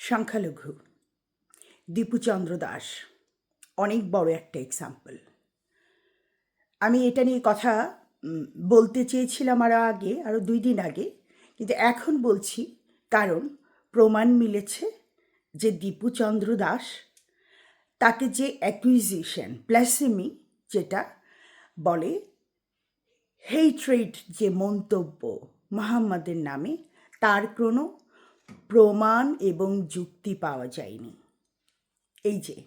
সংখ্যালঘু দীপুচন্দ্র দাস অনেক বড় একটা এক্সাম্পল। আমি এটা নিয়ে কথা বলতে চেয়েছিলাম আরও 2 দিন আগে, কিন্তু এখন বলছি কারণ প্রমাণ মিলেছে যে দীপুচন্দ্র দাস তাকে যে অ্যাকুইজিশন ব্লাসফেমি যেটা বলে, হেট্রেড যে মন্তব্য মুহাম্মাদের নামে, তার কোনো প্রমাণ এবং যুক্তি পাওয়া যায়নি। এই যে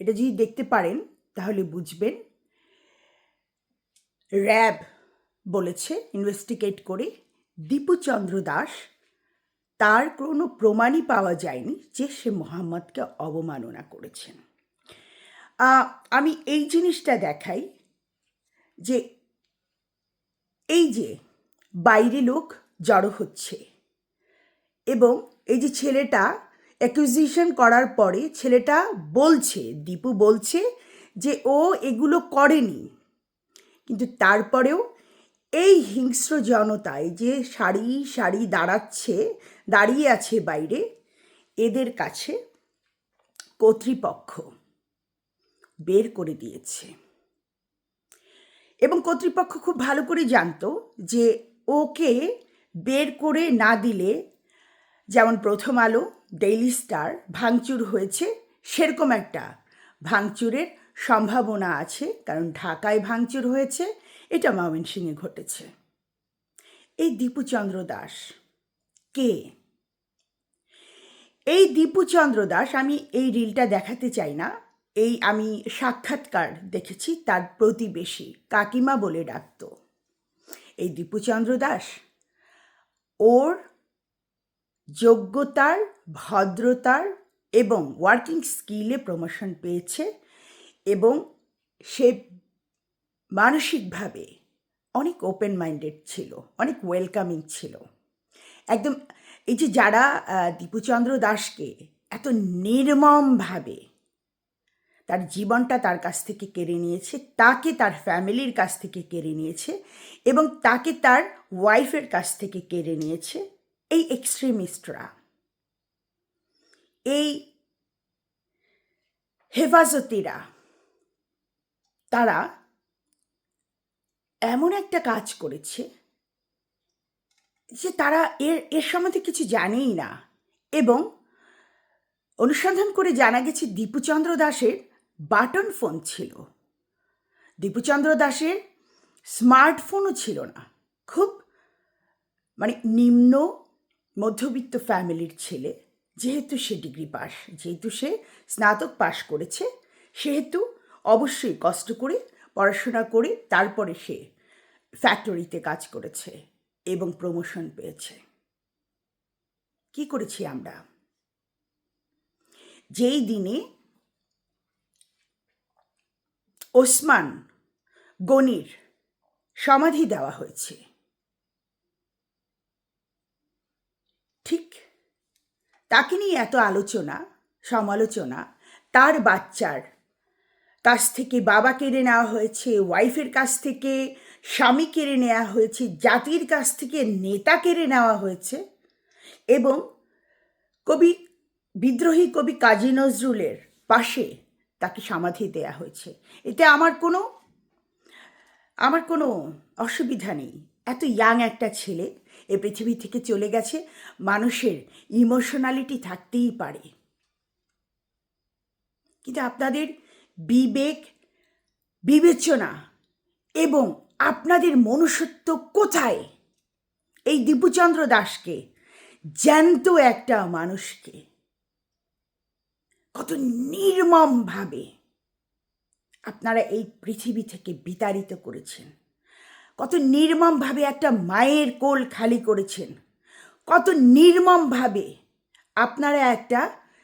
এটা যদি দেখতে পারেন তাহলে বুঝবেন র্যাব বলেছে ইনভেস্টিগেট করে দীপুচন্দ্র দাস তার কোনো প্রমাণই পাওয়া যায়নি যে সে মুহাম্মদকে অবমাননা করেছেন। আমি এই জিনিসটা দেখাই যে এই যে বাইরে লোক জড়ো হচ্ছে এবং এই যে ছেলেটা অ্যাকুইজিশন করার পরে ছেলেটা বলছে, দীপু বলছে যে ও এগুলো করেনি, কিন্তু তারপরেও এই হিংস্র জনতায় যে সারি সারি দাঁড়িয়ে আছে বাইরে, এদের কাছে কর্তৃপক্ষ বের করে দিয়েছে এবং কর্তৃপক্ষ খুব ভালো করে জানতো যে ওকে বের করে না দিলে, যেমন প্রথম আলো, ডেইলি স্টার ভাঙচুর হয়েছে, সেরকম একটা ভাঙচুরের সম্ভাবনা আছে, কারণ ঢাকায় ভাঙচুর হয়েছে, এটা ময়মনসিংহে ঘটেছে। এই দীপুচন্দ্র দাস কে? এই দীপুচন্দ্র দাস, আমি এই রিলটা দেখাতে চাই না, এই আমি সাক্ষাৎকার দেখেছি, তার প্রতিবেশী কাকিমা বলে ডাকতো। এই দীপুচন্দ্র দাস ওর যোগ্যতার, ভদ্রতার এবং ওয়ার্কিং স্কিলে প্রমোশন পেয়েছে এবং সে মানসিকভাবে অনেক ওপেন মাইন্ডেড ছিল, অনেক ওয়েলকামিং ছিল একদম। এই যে যারা দীপুচন্দ্র দাসকে এত নির্মমভাবে তার জীবনটা তার কাছ থেকে কেড়ে নিয়েছে, তাকে তার ফ্যামিলির কাছ থেকে কেড়ে নিয়েছে এবং তাকে তার ওয়াইফের কাছ থেকে কেড়ে নিয়েছে, এই এক্সট্রিমিস্টরা, এই হেফাজতিরা, তারা এমন একটা কাজ করেছে যে তারা এর সম্বন্ধে কিছু জানেই না। এবং অনুসন্ধান করে জানা গেছে দীপুচন্দ্র দাসের বাটন ফোন ছিল, দীপুচন্দ্র দাসের স্মার্টফোনও ছিল না। খুব নিম্ন মধ্যবিত্ত ফ্যামিলির ছেলে, যেহেতু সে ডিগ্রি পাস, যেহেতু সে স্নাতক পাশ করেছে, সেহেতু অবশ্যই কষ্ট করে পড়াশোনা করে তারপরে সে ফ্যাক্টরিতে কাজ করেছে এবং প্রমোশন পেয়েছে। কি করেছি আমরা? যেই দিনে ওসমান গনির সমাধি দেওয়া হয়েছে, ঠিক তাকে নিয়ে এত আলোচনা সমালোচনা, তার বাচ্চার কাছ থেকে বাবা কেড়ে নেওয়া হয়েছে, ওয়াইফের কাছ থেকে স্বামী কেড়ে নেওয়া হয়েছে, জাতির কাছ থেকে নেতা কেড়ে নেওয়া হয়েছে এবং বিদ্রোহী কবি কাজী নজরুলের পাশে তাকে সমাধি দেয়া হয়েছে। এতে আমার কোনো অসুবিধা নেই। এত ইয়াং একটা ছেলে এ পৃথিবী থেকে চলে গেছে, মানুষের ইমোশনালিটি থাকতেই পারে, কিন্তু আপনাদের বিবেক, বিবেচনা এবং আপনাদের মনুষ্যত্ব কোথায়? এই দীপুচন্দ্র দাসকে, জ্যান্ত একটা মানুষকে কত নির্মমভাবে আপনারা এই পৃথিবী থেকে বিতাড়িত করেছেন, কত নির্মমভাবে একটা মায়ের কোল খালি করেছেন, কত নির্মমভাবে আপনারা একটা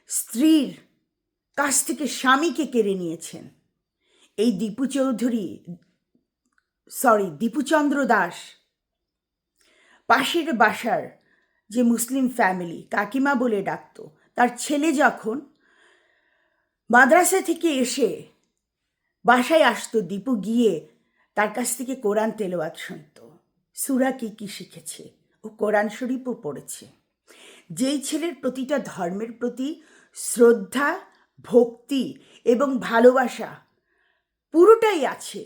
স্ত্রীর কাছ থেকে স্বামীকে কেড়ে নিয়েছেন। এই দীপুচন্দ্র দাস পাশের বাসার যে মুসলিম ফ্যামিলি, কাকিমা বলে ডাকতো, তার ছেলে যখন মাদ্রাসা থেকে এসে বাসায় আসতো, দীপু গিয়ে তার কাছ থেকে কোরআন তেলাওয়াত শুনত। সূরা কি শিখেছে, ও কোরআন শরীফও পড়েছে। যেই ছেলের প্রতিটা ধর্মের প্রতি শ্রদ্ধা, ভক্তি এবং ভালোবাসা পুরোটাই আছে,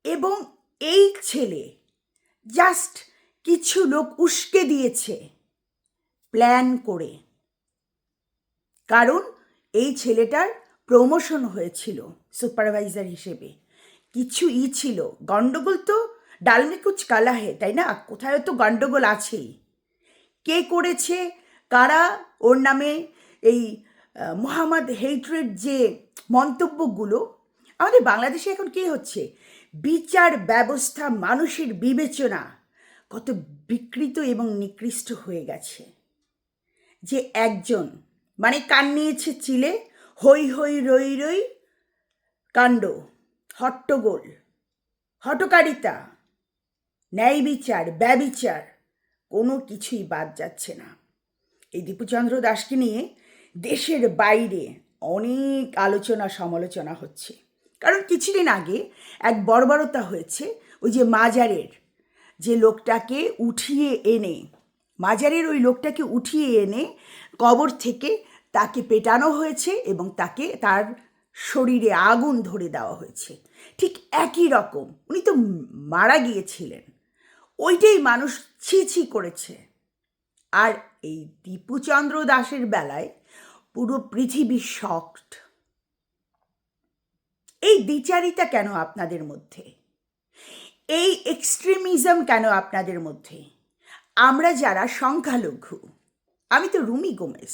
এবং এই ছেলে জাস্ট কিছু লোক উস্কে দিয়েছে প্ল্যান করে, কারণ এই ছেলেটার প্রমোশন হয়েছিল সুপারভাইজার হিসেবে। কিছু ছিল গন্ডগোল, তো ডালমে কুচ কালা হে, তাই না? কোথায় তো গন্ডগোল আছেই। কে করেছে, কারা ওর নামে এই মোহাম্মদ হেইট্রেড যে মন্তব্যগুলো, আমাদের বাংলাদেশে এখন কি হচ্ছে, বিচার ব্যবস্থা, মানুষের বিবেচনা কত বিকৃত এবং নিকৃষ্ট হয়ে গেছে, যে একজন মানে কান নিয়েছে চিলে, হই হই রই রই কাণ্ড, হট্টগোল, হটকারিতা, ন্যায় বিচার, ব্যবিচার, কোনো কিছুই বাদ যাচ্ছে না। এই দীপুচন্দ্র দাসকে নিয়ে দেশের বাইরে অনেক আলোচনা সমালোচনা হচ্ছে, কারণ কিছুদিন আগে এক বর্বরতা হয়েছে। ওই যে মাজারের যে লোকটাকে উঠিয়ে এনে, মাজারের ওই লোকটাকে উঠিয়ে এনে কবর থেকে তাকে পেটানো হয়েছে এবং তাকে তার শরীরে আগুন ধরে দেওয়া হয়েছে। ঠিক একই রকম উনি তো মারা গিয়েছিলেন, ওইটাই মানুষ ছি ছি করেছে। আর এই দীপুচন্দ্র দাসের বেলায় পুরো পৃথিবী শকড। এই দ্বিচারিতা কেন আপনাদের মধ্যে? এই এক্সট্রিমিজম কেন আপনাদের মধ্যে? আমরা যারা সংখ্যালঘু, আমি তো রুমি গোমেজ,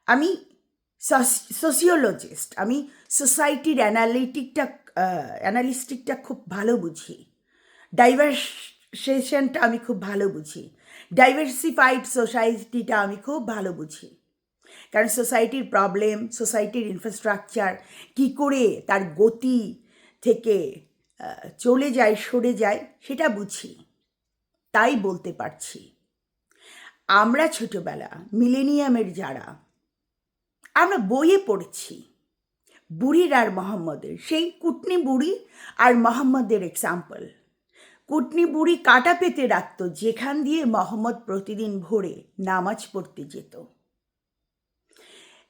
আমি সোসিওলজিস্ট, আমি সোসাইটির অ্যানালিস্টিকটা খুব ভালো বুঝি, ডাইভার্সেশনটা আমি খুব ভালো বুঝি, ডাইভার্সিফাইড সোসাইটিটা আমি খুব ভালো বুঝি। কারণ সোসাইটির প্রবলেম, সোসাইটির ইনফ্রাস্ট্রাকচার কী করে তার গতি থেকে চলে যায়, সরে যায়, সেটা বুঝি, তাই বলতে পারছি। আমরা ছোটবেলা মিলেনিয়ামের যারা, আমরা বইয়ে পড়েছি বুড়ির আর মোহাম্মদের, সেই কুটনি বুড়ি আর মোহাম্মদের এক্সাম্পল। কুটনি বুড়ি কাটা পেতে রাখত, যেখান দিয়ে মোহাম্মদ প্রতিদিন ভোরে নামাজ পড়তে যেত।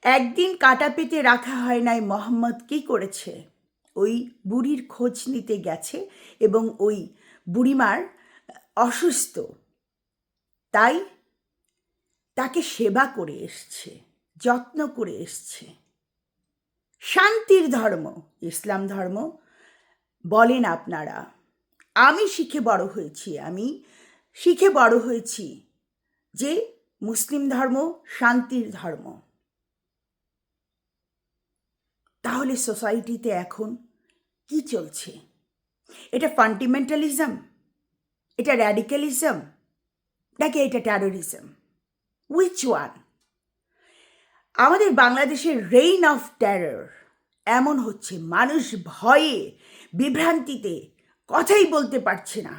একদিন কাটা পেতে রাখা হয় নাই, মোহাম্মদ কী করেছে, ওই বুড়ির খোঁজ নিতে গেছে এবং ওই বুড়িমার অসুস্থ, তাই তাকে সেবা করে এসছে, যত্ন করে এসছে। শান্তির ধর্ম ইসলাম ধর্ম বলেন আপনারা, আমি শিখে বড় হয়েছি যে মুসলিম ধর্ম শান্তির ধর্ম। তাহলে সোসাইটিতে এখন কি চলছে? এটা ফান্ডামেন্টালিজম, এটা র্যাডিক্যালিজম, নাকি এটা টেরোরিজম? Which one? আমাদের বাংলাদেশের রেইন অফ টেরর এমন হচ্ছে, মানুষ ভয়ে বিভ্রান্তিতে কথাই বলতে পারছে না।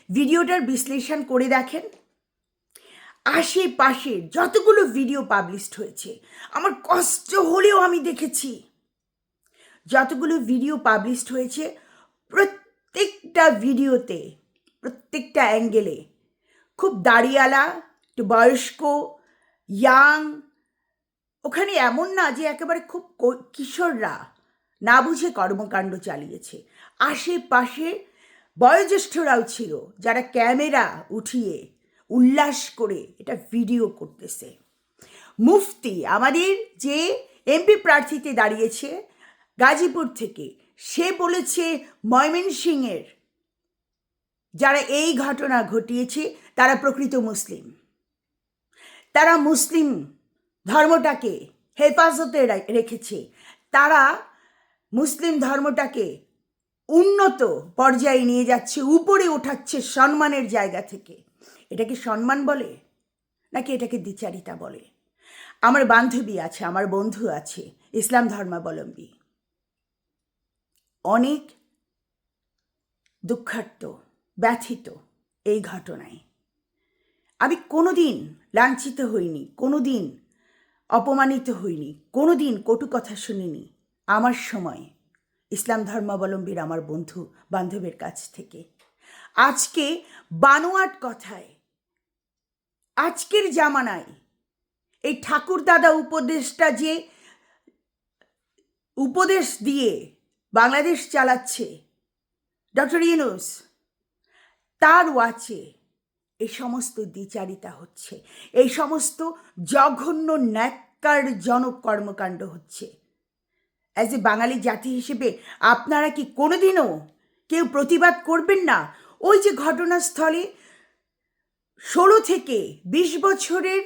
ভিডিওটার বিশ্লেষণ করে দেখেন, আশেপাশে যতগুলো ভিডিও পাবলিশড হয়েছে, আমার কষ্ট হলেও আমি দেখেছি, যতগুলো ভিডিও পাবলিশড হয়েছে প্রত্যেকটা ভিডিওতে, প্রত্যেকটা অ্যাঙ্গেলে খুব দাড়িওয়ালা, একটু বয়স্ক, ইয়াং, ওখানে এমন না যে একেবারে খুব কিশোররা না বুঝে কর্মকাণ্ড চালিয়েছে। আশেপাশে বয়োজ্যেষ্ঠরাও ছিল, যারা ক্যামেরা উঠিয়ে উল্লাস করে এটা ভিডিও করতেছে। মুফতি আমাদের যে এমপি প্রার্থীতে দাঁড়িয়েছে গাজীপুর থেকে, সে বলেছে ময়মনসিংহের যারা এই ঘটনা ঘটিয়েছে তারা প্রকৃত মুসলিম, তারা মুসলিম ধর্মটাকে হেফাজতে রেখেছে, তারা মুসলিম ধর্মটাকে উন্নত পর্যায়ে নিয়ে যাচ্ছে, উপরে ওঠাচ্ছে সম্মানের জায়গা থেকে। এটাকে সম্মান বলে, নাকি এটাকে দ্বিচারিতা বলে? আমার বান্ধবী আছে, আমার বন্ধু আছে ইসলাম ধর্মাবলম্বী, অনেক দুঃখার্ত, ব্যথিত এই ঘটনায়। আমি কোনোদিন লাঞ্ছিত হইনি, কোনোদিন অপমানিত হইনি, কোনোদিন কটু কথা শুনিনি আমার সময় ইসলাম ধর্মাবলম্বীর আমার বন্ধু বান্ধবের কাছ থেকে। আজকে বানোয়াট কথায়, আজকের জামানায় এই ঠাকুরদাদা উপদেশটা যে উপদেশ দিয়ে বাংলাদেশ চালাচ্ছে ডক্টর ইউনূস, তার ওয়াচে এই সমস্ত দ্বিচারিতা হচ্ছে, এই সমস্ত জঘন্য ন্যাক্কারজনক কর্মকাণ্ড হচ্ছে। অ্যাজ এ বাঙালি জাতি হিসেবে আপনারা কি কোনোদিনও কেউ প্রতিবাদ করবেন না? ওই যে ঘটনাস্থলে 16 থেকে 20 বছরের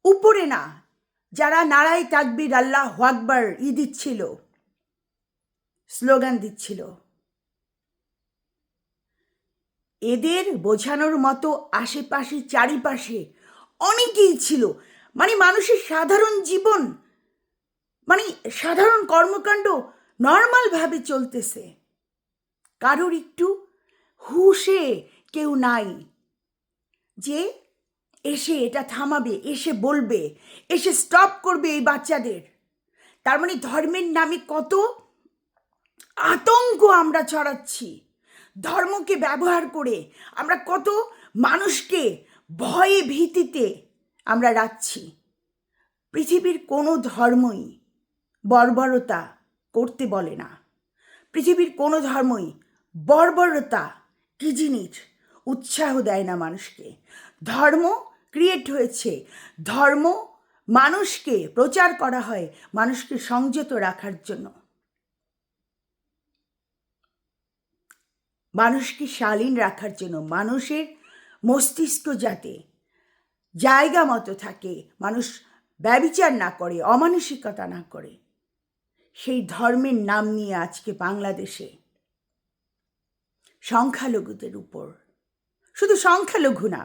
উপরে না যারা নারায়ে তাকবীর আল্লাহু আকবার দিচ্ছিল, স্লোগান দিচ্ছিল, এদের বোঝানোর মতো আশেপাশে চারিপাশে অনেকেই ছিল। মানে মানুষের সাধারণ জীবন, মানে সাধারণ কর্মকাণ্ড নর্মালভাবে চলতেছে, কারোর একটু হুঁশে কেউ নাই যে এসে এটা থামাবে, এসে বলবে, এসে স্টপ করবে এই বাচ্চাদের। তার মানে ধর্মের নামে কত আতঙ্ক আমরা ছড়াচ্ছি, ধর্মকে ব্যবহার করে আমরা কত মানুষকে ভয়ে ভীতিতে আমরা রাখছি। পৃথিবীর কোনো ধর্মই বর্বরতা করতে বলে না, পৃথিবীর কোনো ধর্মই বর্বরতা কি জিনিস উৎসাহ দেয় না মানুষকে। ধর্ম ক্রিয়েট হয়েছে, ধর্ম মানুষকে প্রচার করা হয় মানুষকে সংযত রাখার জন্য, মানুষকে শালীন রাখার জন্য, মানুষের মস্তিষ্ক যাতে জায়গা মতো থাকে, মানুষ ব্যভিচার না করে, অমানসিকতা না করে। সেই ধর্মের নাম নিয়ে আজকে বাংলাদেশে সংখ্যালঘুদের উপর, শুধু সংখ্যালঘু না,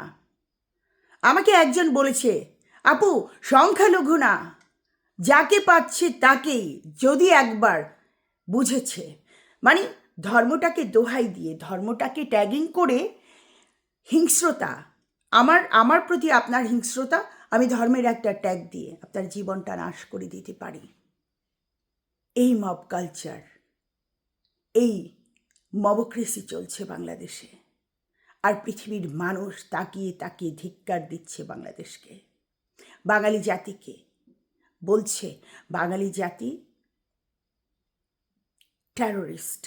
আমাকে একজন বলেছে, আপু সংখ্যালঘু না, যাকে পাচ্ছে তাকেই যদি একবার বুঝেছে, মানে ধর্মটাকে দোহাই দিয়ে, ধর্মটাকে ট্যাগিং করে হিংস্রতা, আমার প্রতি আপনার হিংস্রতা, আমি ধর্মের একটা ট্যাগ দিয়ে আপনার জীবনটা নাশ করে দিতে পারি। এই মব কালচার, এই মবক্রেসি চলছে বাংলাদেশে, আর পৃথিবীর মানুষ তাকিয়ে তাকিয়ে ধিক্কার দিচ্ছে বাংলাদেশকে, বাঙালি জাতিকে। বলছে বাঙালি জাতি টেরোরিস্ট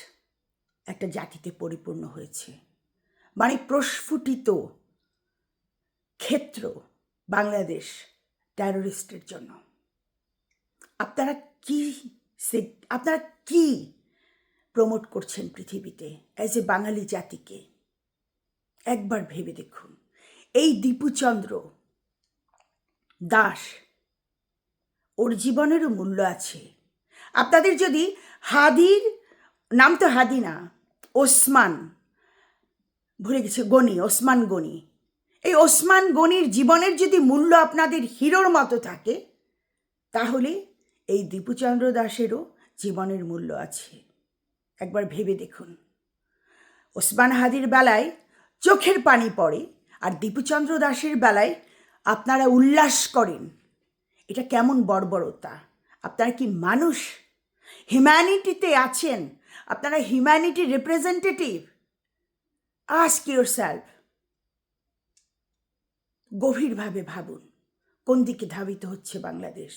একটা জাতিতে পরিপূর্ণ হয়েছে, মানে প্রস্ফুটিত ক্ষেত্র বাংলাদেশ টেরোরিস্টের জন্য। আপনারা কি প্রমোট করছেন পৃথিবীতে অ্যাজ এ বাঙালি জাতিকে? একবার ভেবে দেখুন। এই দীপুচন্দ্র দাস, ওর জীবনেরও মূল্য আছে। আপনাদের যদি হাদির নাম, তো হাদি না, ওসমান, ভুলে গেছে, গনি, ওসমান গনি, এই ওসমান গনির জীবনের যদি মূল্য আপনাদের হিরোর মতো থাকে, তাহলে এই দীপুচন্দ্র দাসেরও জীবনের মূল্য আছে। একবার ভেবে দেখুন। ওসমান হাদির বেলায় চোখের পানি পড়ে, আর দীপুচন্দ্র দাসের বেলায় আপনারা উল্লাস করেন। এটা কেমন বর্বরতা! আপনারা কি মানুষ? হিউম্যানিটিতে আছেন? আপনারা হিউম্যানিটি রিপ্রেজেন্টেটিভ? আস্ক ইয়োরসেলফ, গভীরভাবে ভাবুন কোন দিকে ধাবিত হচ্ছে বাংলাদেশ।